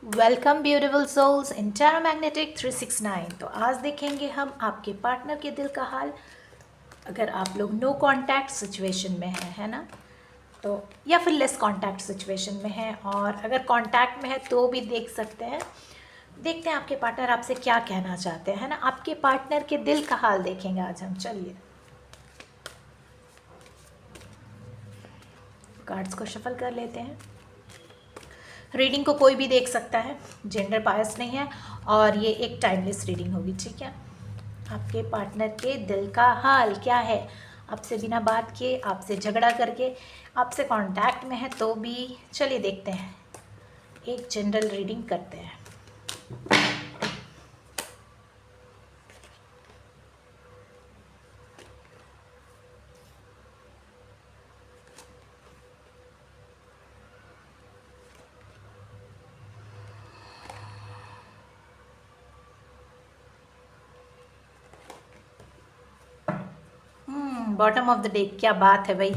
Welcome beautiful souls इन tarot magnetic 369। तो आज देखेंगे हम आपके पार्टनर के दिल का हाल। अगर आप लोग नो कांटेक्ट सिचुएशन में है ना, तो या फिर लेस कांटेक्ट सिचुएशन में है, और अगर कांटेक्ट में है तो भी देख सकते हैं। देखते हैं आपके पार्टनर आपसे क्या कहना चाहते हैं, है ना। आपके पार्टनर के दिल का हाल देखेंगे आज हम। चलिए कार्ड्स को शफल कर लेते हैं। रीडिंग को कोई भी देख सकता है, जेंडर बायस नहीं है, और ये एक टाइमलेस रीडिंग होगी, ठीक है। आपके पार्टनर के दिल का हाल क्या है, आपसे बिना बात किए, आपसे झगड़ा करके, आपसे कांटेक्ट में है तो भी। चलिए देखते हैं, एक जनरल रीडिंग करते हैं। बॉटम ऑफ द डे, क्या बात है भाई,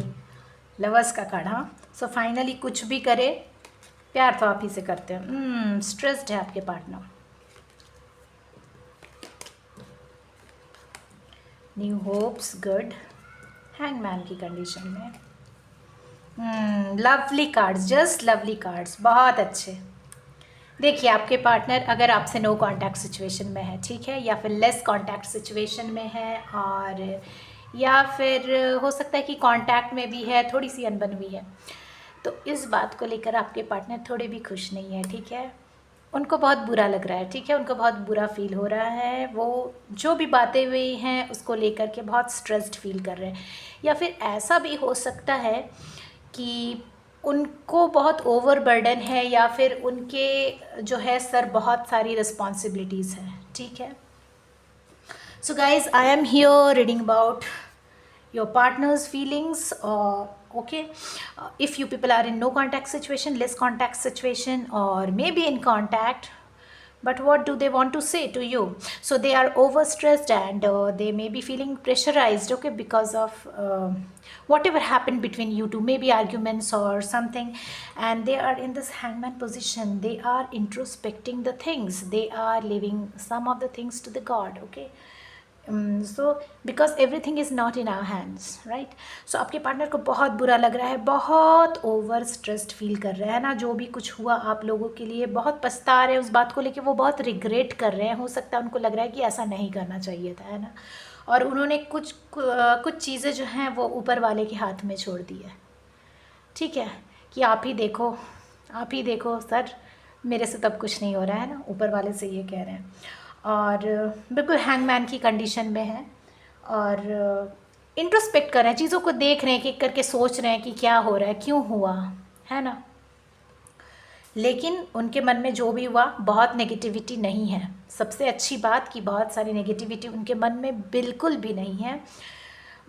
लवर्स का कार्ड। हाँ, सो फाइनली कुछ भी करे प्यार तो आप ही से करते हैं। स्ट्रेस्ड है आपके partner. New hopes, good. Hangman की कंडीशन में lovely cards, just lovely cards, बहुत अच्छे। देखिए आपके पार्टनर अगर आपसे नो कांटेक्ट सिचुएशन में है, ठीक है, या फिर लेस कांटेक्ट सिचुएशन में है, और या फिर हो सकता है कि कांटेक्ट में भी है, थोड़ी सी अनबन हुई है, तो इस बात को लेकर आपके पार्टनर थोड़े भी खुश नहीं है, ठीक है। उनको बहुत बुरा लग रहा है, ठीक है, उनको बहुत बुरा फील हो रहा है। वो जो भी बातें हुई हैं उसको लेकर के बहुत स्ट्रेस्ड फील कर रहे हैं, या फिर ऐसा भी हो सकता है कि उनको बहुत ओवरबर्डन है, या फिर उनके जो है सर बहुत सारी रिस्पॉन्सिबिलिटीज़ हैं, ठीक है। So guys, I am here reading about your partner's feelings. Okay, if you people are in no contact situation, less contact situation, or maybe in contact, but what do they want to say to you? So they are overstressed, and they may be feeling pressurized, okay, because of whatever happened between you two, maybe arguments or something, and they are in this hangman position. They are introspecting the things, they are leaving some of the things to the god, okay. So because everything is not in our hands, right. So आपके partner को बहुत बुरा लग रहा है, बहुत over stressed feel कर रहे हैं ना। जो भी कुछ हुआ आप लोगों के लिए, बहुत पछता रहे हैं उस बात को लेके, वो बहुत रिग्रेट कर रहे हैं। हो सकता है उनको लग रहा है कि ऐसा नहीं करना चाहिए था, है ना। और उन्होंने कुछ चीज़ें जो हैं वो ऊपर वाले के हाथ में छोड़ दी है, ठीक है, कि आप ही देखो, आप ही देखो सर, मेरे से तब कुछ नहीं हो रहा है ना, ऊपर वाले से ये कह रहे हैं। और बिल्कुल हैंगमैन की कंडीशन में है, और इंट्रोस्पेक्ट कर रहे हैं, चीज़ों को देख रहे हैं, कि करके सोच रहे हैं कि क्या हो रहा है, क्यों हुआ, है ना। लेकिन उनके मन में जो भी हुआ, बहुत नेगेटिविटी नहीं है। सबसे अच्छी बात कि बहुत सारी नेगेटिविटी उनके मन में बिल्कुल भी नहीं है।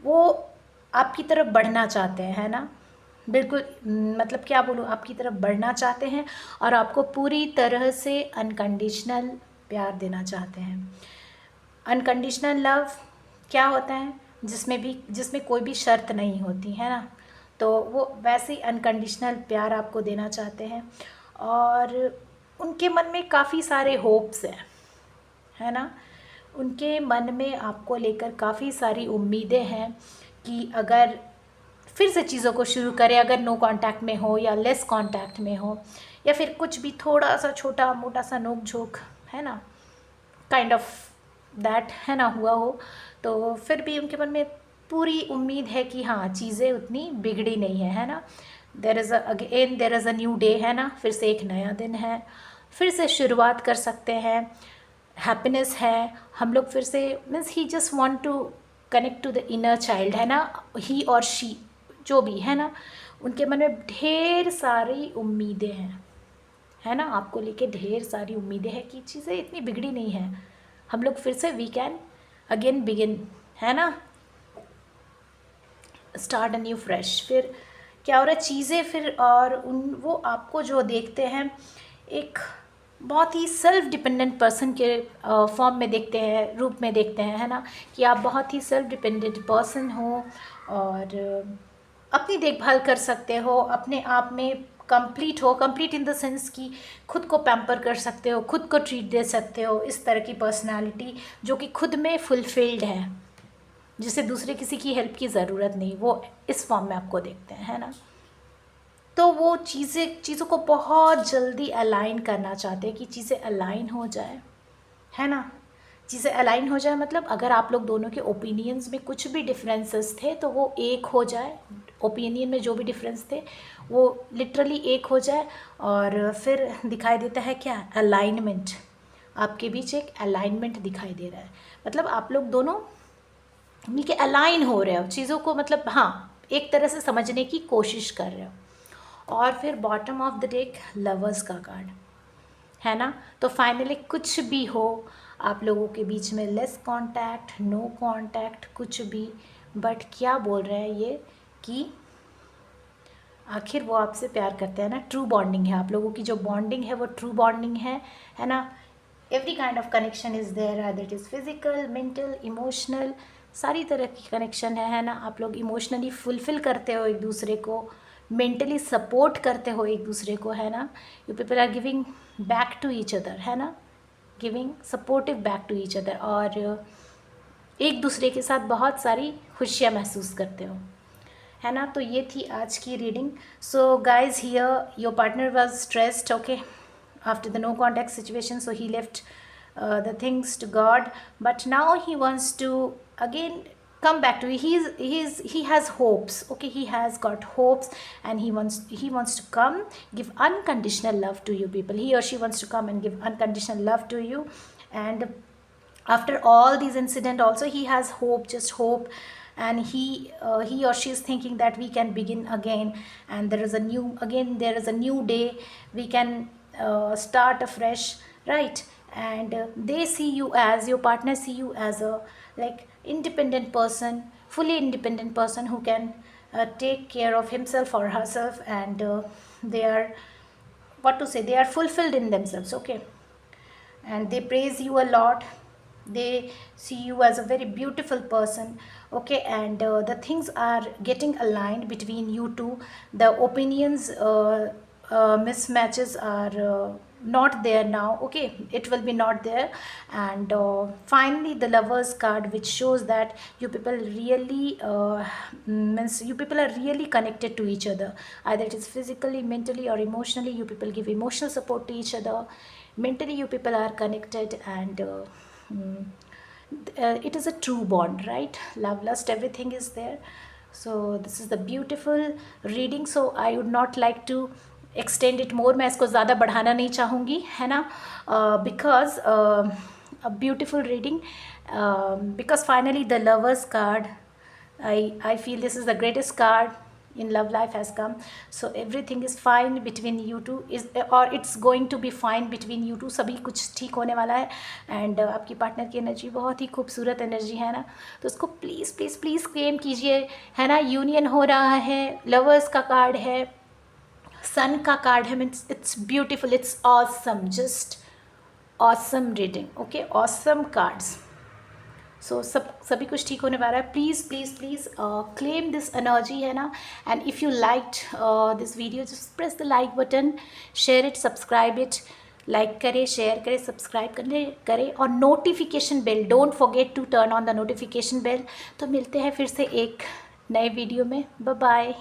वो आपकी तरफ बढ़ना चाहते हैं, है ना, बिल्कुल। मतलब क्या बोलूँ, आपकी तरफ बढ़ना चाहते हैं, और आपको पूरी तरह से अनकंडीशनल प्यार देना चाहते हैं। अनकंडीशनल लव क्या होता है, जिसमें कोई भी शर्त नहीं होती, है ना। तो वो वैसे ही अनकंडीशनल प्यार आपको देना चाहते हैं, और उनके मन में काफ़ी सारे होप्स हैं, है ना। उनके मन में आपको लेकर काफ़ी सारी उम्मीदें हैं कि अगर फिर से चीज़ों को शुरू करें, अगर नो कांटेक्ट में हो या लेस कांटेक्ट में हो, या फिर कुछ भी थोड़ा सा छोटा मोटा सा नोक झोंक, है ना, काइंड ऑफ दैट, है ना, हुआ हो, तो फिर भी उनके मन में पूरी उम्मीद है कि हाँ, चीज़ें उतनी बिगड़ी नहीं है ना। There is again there is a new day, है ना, फिर से एक नया दिन है, फिर से शुरुआत कर सकते हैं, हैप्पीनेस है। हम लोग फिर से, means he just want to connect to the inner child, है ना, ही और शी जो भी है ना, उनके मन में ढेर सारी उम्मीदें हैं, है ना, आपको लेके ढेर सारी उम्मीदें हैं कि चीज़ें इतनी बिगड़ी नहीं है, हम लोग फिर से वी कैन अगेन बिगिन, है ना, स्टार्ट अ न्यू फ्रेश। फिर क्या हो रहा है, चीज़ें फिर, और वो आपको जो देखते हैं एक बहुत ही सेल्फ डिपेंडेंट पर्सन के फॉर्म में देखते हैं, रूप में देखते हैं, है ना, कि आप बहुत ही सेल्फ डिपेंडेंट पर्सन हो, और अपनी देखभाल कर सकते हो, अपने आप में कंप्लीट हो, कंप्लीट इन द सेंस कि खुद को पैम्पर कर सकते हो, खुद को ट्रीट दे सकते हो, इस तरह की पर्सनालिटी जो कि खुद में फुलफिल्ड है, जिसे दूसरे किसी की हेल्प की ज़रूरत नहीं, वो इस फॉर्म में आपको देखते हैं, है ना। तो वो चीज़ों को बहुत जल्दी अलाइन करना चाहते हैं कि चीज़ें अलाइन हो जाए, है ना। चीज़ें अलाइन हो जाए मतलब अगर आप लोग दोनों के ओपिनियंस में कुछ भी डिफरेंसेस थे तो वो एक हो जाए, ओपिनियन में जो भी डिफरेंस थे वो लिटरली एक हो जाए, और फिर दिखाई देता है क्या, अलाइनमेंट। आपके बीच एक अलाइनमेंट दिखाई दे रहा है, मतलब आप लोग दोनों मिलके अलाइन हो रहे हो चीज़ों को, मतलब हाँ एक तरह से समझने की कोशिश कर रहे हो। और फिर bottom of the deck lovers का कार्ड, है ना। तो फाइनली कुछ भी हो आप लोगों के बीच में, लेस कांटेक्ट, नो कांटेक्ट, कुछ भी, बट क्या बोल रहे हैं ये कि आखिर वो आपसे प्यार करते हैं ना, ट्रू बॉन्डिंग है आप लोगों की, जो बॉन्डिंग है वो ट्रू बॉन्डिंग है ना। Every kind of connection is there, either it is physical, mental, emotional, सारी तरह की कनेक्शन है ना। आप लोग इमोशनली फुलफिल करते हो एक दूसरे को, मेंटली सपोर्ट करते हो एक दूसरे को, है ना। You people are giving back to each other, है ना, giving supportive back to each other, और एक दूसरे के साथ बहुत सारी खुशियाँ महसूस करते हो, है ना। तो ये थी आज की reading. So guys here your partner was stressed, okay, after the no contact situation, so he left the things to God, but now he wants to again come back to he has hopes, okay, he has got hopes, and he wants to come give unconditional love to you people. He or she wants to come and give unconditional love to you, and after all these incident also he has hope, just hope, and he or she is thinking that we can begin again, and there is a new day, we can start afresh, right. And they see you as, your partner see you as a like independent person, fully independent person who can take care of himself or herself, and they are, what to say, they are fulfilled in themselves, okay, and they praise you a lot, they see you as a very beautiful person, okay, and the things are getting aligned between you two, the opinions mismatches are not there now, okay, it will be not there. And finally the lovers card, which shows that you people really means you people are really connected to each other, either it is physically, mentally, or emotionally. You people give emotional support to each other, mentally you people are connected, and it is a true bond, right. Love, lust, everything is there. So this is the beautiful reading, so I would not like to extend it more, मैं इसको ज़्यादा बढ़ाना नहीं चाहूँगी, है ना, because a beautiful reading, because finally the lovers card, I feel this is the greatest card in love life has come, so everything is fine between you two, is or it's going to be fine between you two, सभी कुछ ठीक होने वाला है, and आपकी partner की energy बहुत ही खूबसूरत एनर्जी है ना, तो उसको प्लीज़ प्लीज़ प्लीज़ क्लेम कीजिए, है ना। यूनियन हो रहा है, लवर्स का कार्ड है, सन का कार्ड है, means it's beautiful, it's awesome, just awesome reading, okay, awesome cards. So सभी कुछ ठीक होने वाला है। Please please please claim this energy, है ना। And if you liked this video, just press the like button, share it, subscribe it, like करें, share करें, सब्सक्राइब करें, और notification bell, don't forget to turn on the notification bell. तो मिलते हैं फिर से एक नए वीडियो में, बाय बाय।